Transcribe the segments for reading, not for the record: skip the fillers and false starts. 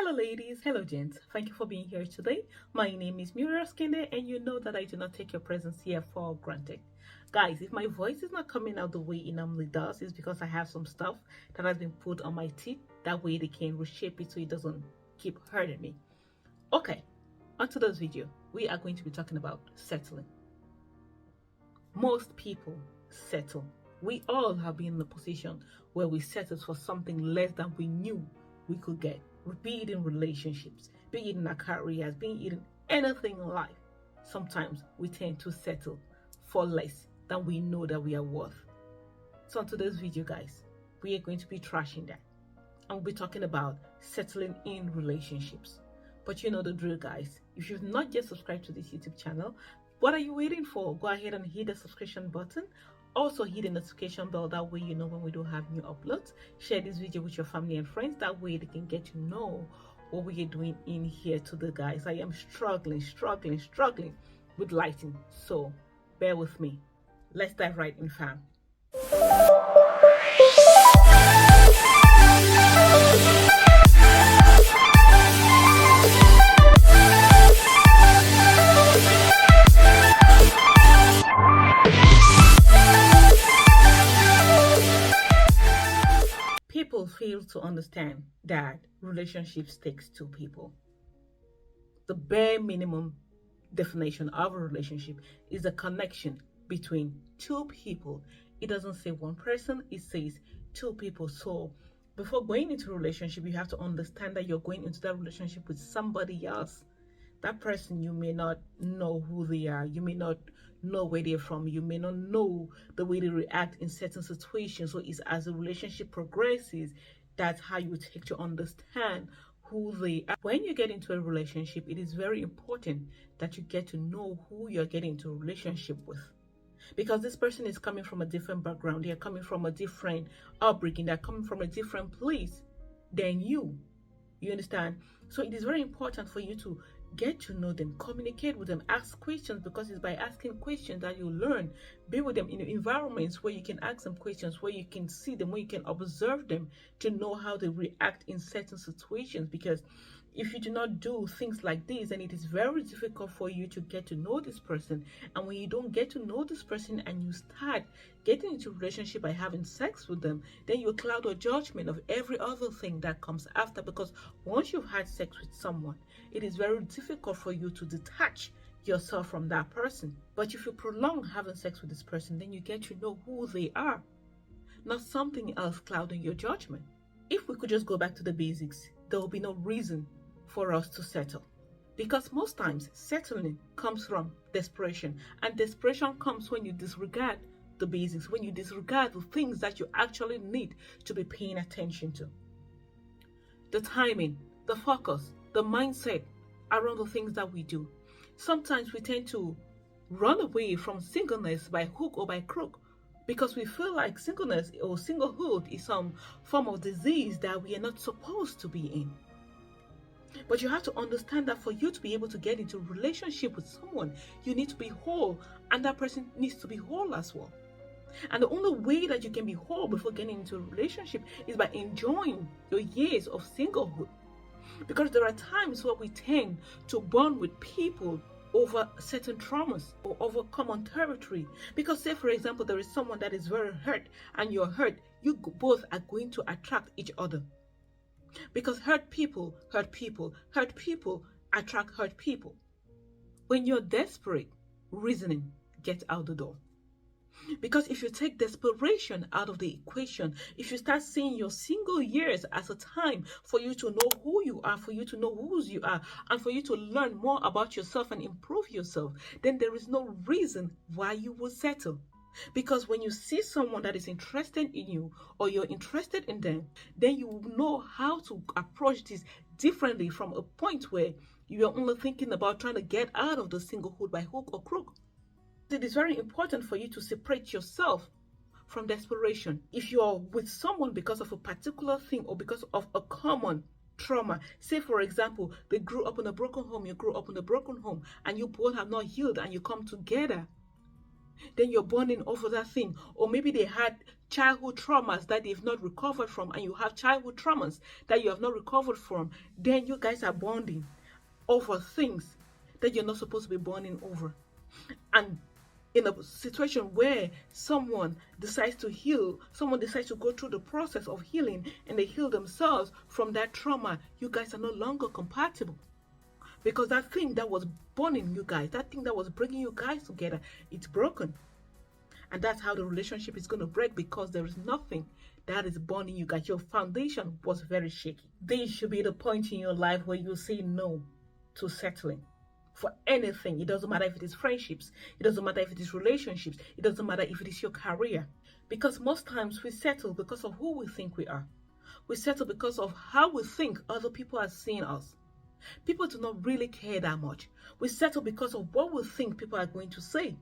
Hello ladies, hello gents. Thank you for being here today. My name is Muriel Skinde and you know that I do not take your presence here for granted. Guys, if my voice is not coming out the way it normally does, it's because I have some stuff that has been put on my teeth. That way they can reshape it so it doesn't keep hurting me. Okay, onto this video. We are going to be talking about settling. Most people settle. We all have been in a position where we settled for something less than we knew we could get. Be it in relationships, be it in our careers, be it in anything in life. Sometimes we tend to settle for less than we know that we are worth. So on today's video, guys, we are going to be trashing that. And we'll be talking about settling in relationships. But you know the drill, guys. If you've not yet subscribed to this YouTube channel, what are you waiting for? Go ahead and hit the subscription button. Also hit the notification bell, that way you know when we do have new uploads. Share this video with your family and friends, that way they can get to know what we are doing in here today, guys. I am struggling with lighting, so bear with me. Let's dive right in, fam. People fail to understand that relationships takes two people. The bare minimum definition of a relationship is a connection between two people. It doesn't say one person, it says two people. So before going into a relationship, you have to understand that you're going into that relationship with somebody else. That person, you may not know who they are, you may not know where they're from, you may not know the way they react in certain situations. So it's as the relationship progresses, that's how you take to understand who they are. When you get into a relationship, it is very important that you get to know who you're getting into a relationship with, because this person is coming from a different background, they're coming from a different upbringing, they're coming from a different place than you understand? So it is very important for you to get to know them, communicate with them, ask questions, because it's by asking questions that you learn. Be with them in environments where you can ask them questions, where you can see them, where you can observe them to know how they react in certain situations. Because if you do not do things like this, then it is very difficult for you to get to know this person. And when you don't get to know this person and you start getting into a relationship by having sex with them, then you cloud your judgment of every other thing that comes after. Because once you've had sex with someone, it is very difficult for you to detach yourself from that person. But if you prolong having sex with this person, then you get to know who they are, not something else clouding your judgment. If we could just go back to the basics, there will be no reason for us to settle. Because most times settling comes from desperation, and desperation comes when you disregard the basics, when you disregard the things that you actually need to be paying attention to. The timing, the focus, the mindset around the things that we do. Sometimes we tend to run away from singleness by hook or by crook, because we feel like singleness or singlehood is some form of disease that we are not supposed to be in. But you have to understand that for you to be able to get into a relationship with someone, you need to be whole, and that person needs to be whole as well. And the only way that you can be whole before getting into a relationship is by enjoying your years of singlehood. Because there are times where we tend to bond with people over certain traumas or over common territory. Because say, for example, there is someone that is very hurt and you're hurt, you both are going to attract each other. Because hurt people attract hurt people. When you're desperate, reasoning gets out the door. Because if you take desperation out of the equation, if you start seeing your single years as a time for you to know who you are, for you to know whose you are, and for you to learn more about yourself and improve yourself, then there is no reason why you will settle. Because when you see someone that is interested in you, or you're interested in them, then you will know how to approach this differently, from a point where you are only thinking about trying to get out of the singlehood by hook or crook. It is very important for you to separate yourself from desperation. If you are with someone because of a particular thing or because of a common trauma, say for example, they grew up in a broken home, you grew up in a broken home, and you both have not healed and you come together, then you're bonding over that thing. Or maybe they had childhood traumas that they've not recovered from, and you have childhood traumas that you have not recovered from. Then you guys are bonding over things that you're not supposed to be bonding over. And in a situation where someone decides to heal, someone decides to go through the process of healing, and they heal themselves from that trauma, you guys are no longer compatible. Because that thing that was bonding you guys, that thing that was bringing you guys together, it's broken. And that's how the relationship is going to break, because there is nothing that is bonding you guys. Your foundation was very shaky. This should be the point in your life where you say no to settling for anything. It doesn't matter if it is friendships, it doesn't matter if it is relationships, it doesn't matter if it is your career. Because most times we settle because of who we think we are. We settle because of how we think other people are seeing us. People do not really care that much. We settle because of what we think people are going to say.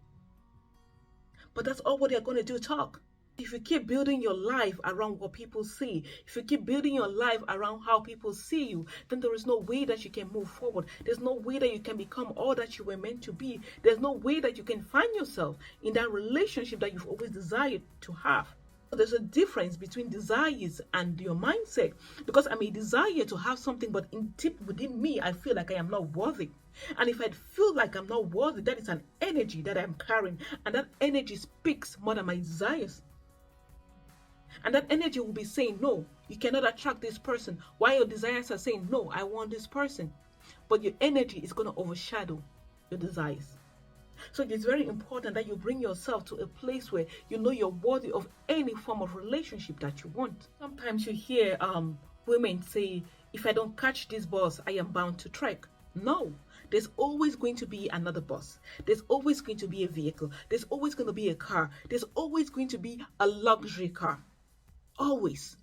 But that's all what they're going to do, talk. If you keep building your life around what people see, if you keep building your life around how people see you, then there is no way that you can move forward. There's no way that you can become all that you were meant to be. There's no way that you can find yourself in that relationship that you've always desired to have. There's a difference between desires and your mindset, because I may desire to have something, but in deep within me, I feel like I am not worthy. And if I feel like I'm not worthy, that is an energy that I'm carrying, and that energy speaks more than my desires. And that energy will be saying, no, you cannot attract this person, while your desires are saying, no, I want this person. But your energy is going to overshadow your desires. So it is very important that you bring yourself to a place where you know you're worthy of any form of relationship that you want. Sometimes you hear women say, if I don't catch this bus, I am bound to trek. No, there's always going to be another bus. There's always going to be a vehicle. There's always going to be a car. There's always going to be a luxury car. Always.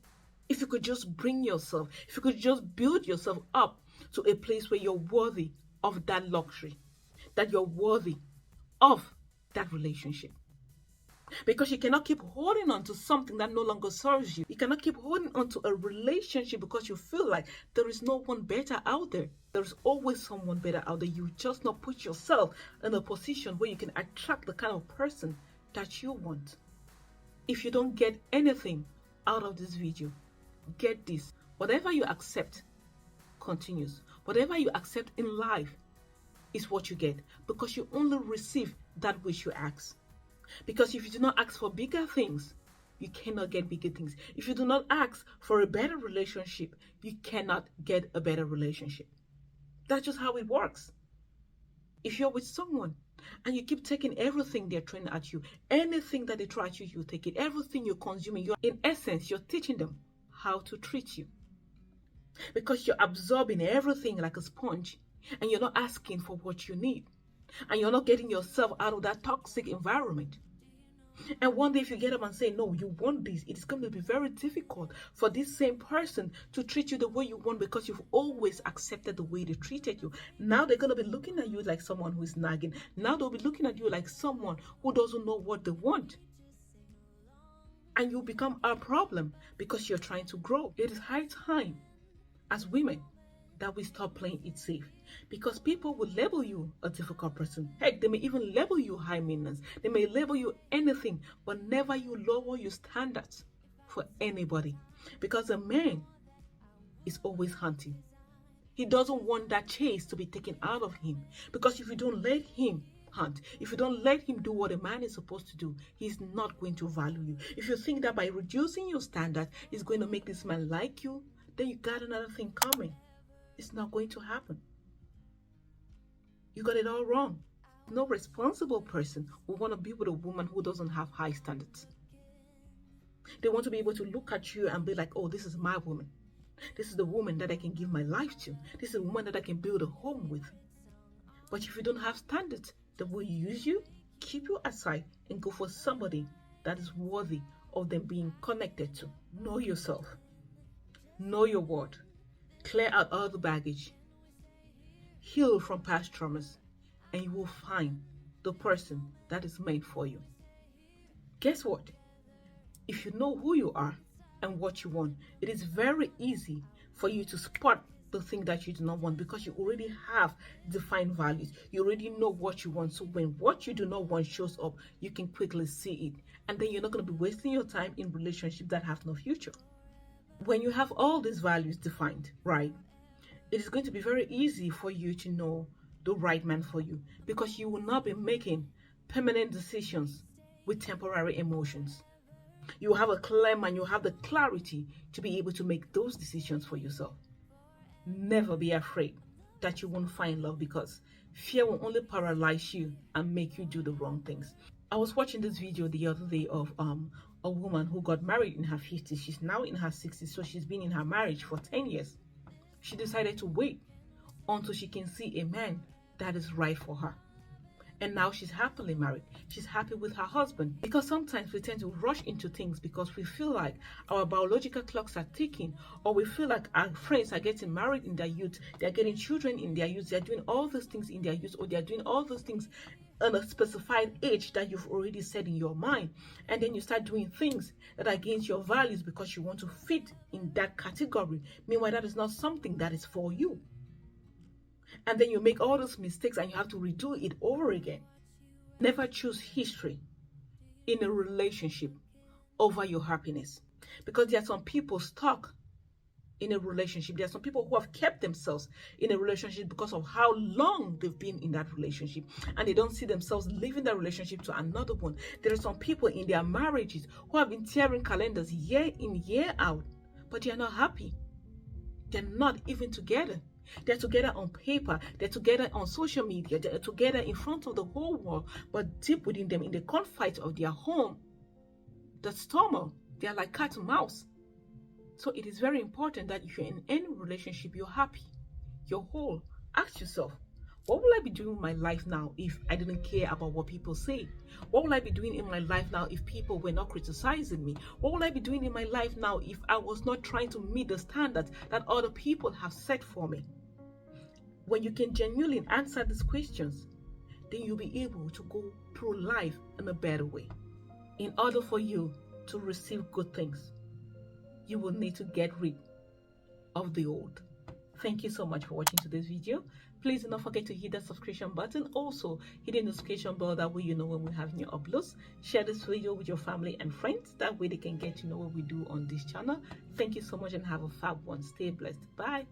If you could just bring yourself, if you could just build yourself up to a place where you're worthy of that luxury, that you're worthy of that relationship. Because you cannot keep holding on to something that no longer serves you. You cannot keep holding on to a relationship because you feel like there is no one better out there. There is always someone better out there. You just not put yourself in a position where you can attract the kind of person that you want. If you don't get anything out of this video, get this. Whatever you accept continues. Whatever you accept in life is what you get, because you only receive that which you ask. Because if you do not ask for bigger things, you cannot get bigger things. If you do not ask for a better relationship, you cannot get a better relationship. That's just how it works. If you're with someone and you keep taking everything they're throwing at you, anything that they throw at you, you take it. Everything you're consuming, in essence, you're teaching them how to treat you. Because you're absorbing everything like a sponge, and you're not asking for what you need, and you're not getting yourself out of that toxic environment. And one day if you get up and say, no, you want this, it's going to be very difficult for this same person to treat you the way you want, because you've always accepted the way they treated you. Now they're going to be looking at you like someone who is nagging. Now they'll be looking at you like someone who doesn't know what they want. And you become a problem because you're trying to grow. It is high time as women that we stop playing it safe, because people will label you a difficult person. Heck, they may even label you high maintenance. They may label you anything, but never you lower your standards for anybody, because a man is always hunting. He doesn't want that chase to be taken out of him, because if you don't let him hunt, if you don't let him do what a man is supposed to do, he's not going to value you. If you think that by reducing your standards is going to make this man like you, then you got another thing coming. It's not going to happen. You got it all wrong. No responsible person will want to be with a woman who doesn't have high standards. They want to be able to look at you and be like, oh, this is my woman. This is the woman that I can give my life to. This is the woman that I can build a home with. But if you don't have standards, they will use you, keep you aside, and go for somebody that is worthy of them being connected to. Know yourself. Know your worth. Clear out all the baggage. Heal from past traumas, and you will find the person that is meant for you. Guess what? If you know who you are and what you want, it is very easy for you to spot the thing that you do not want, because you already have defined values. You already know what you want. So when what you do not want shows up, you can quickly see it. And then you're not going to be wasting your time in relationships that have no future. When you have all these values defined, right, it is going to be very easy for you to know the right man for you, because you will not be making permanent decisions with temporary emotions. You have a clear mind, you have the clarity to be able to make those decisions for yourself. Never be afraid that you won't find love, because fear will only paralyze you and make you do the wrong things. I was watching this video the other day of a woman who got married in her 50s. She's now in her 60s, so she's been in her marriage for 10 years. She decided to wait until she can see a man that is right for her. And now she's happily married. She's happy with her husband. Because sometimes we tend to rush into things because we feel like our biological clocks are ticking, or we feel like our friends are getting married in their youth, they're getting children in their youth, they're doing all those things in their youth, or they're doing all those things on a specified age that you've already set in your mind. And then you start doing things that are against your values because you want to fit in that category. Meanwhile, that is not something that is for you. And then you make all those mistakes and you have to redo it over again. Never choose history in a relationship over your happiness, because there are some people stuck in a relationship. There are some people who have kept themselves in a relationship because of how long they've been in that relationship, and they don't see themselves leaving that relationship to another one. There are some people in their marriages who have been tearing calendars year in, year out, but they are not happy. They're not even together. They're together on paper, they're together on social media, they're together in front of the whole world, but deep within them, in the confines of their home, that's turmoil. They're like cat and mouse. So it is very important that if you're in any relationship, you're happy, you're whole. Ask yourself, what will I be doing in my life now if I didn't care about what people say? What will I be doing in my life now if people were not criticizing me? What will I be doing in my life now if I was not trying to meet the standards that other people have set for me? When you can genuinely answer these questions, then you'll be able to go through life in a better way. In order for you to receive good things, you will need to get rid of the old. Thank you so much for watching today's video. Please do not forget to hit that subscription button. Also, hit the notification bell, that way you know when we have new uploads. Share this video with your family and friends. That way they can get to know what we do on this channel. Thank you so much and have a fab one. Stay blessed. Bye.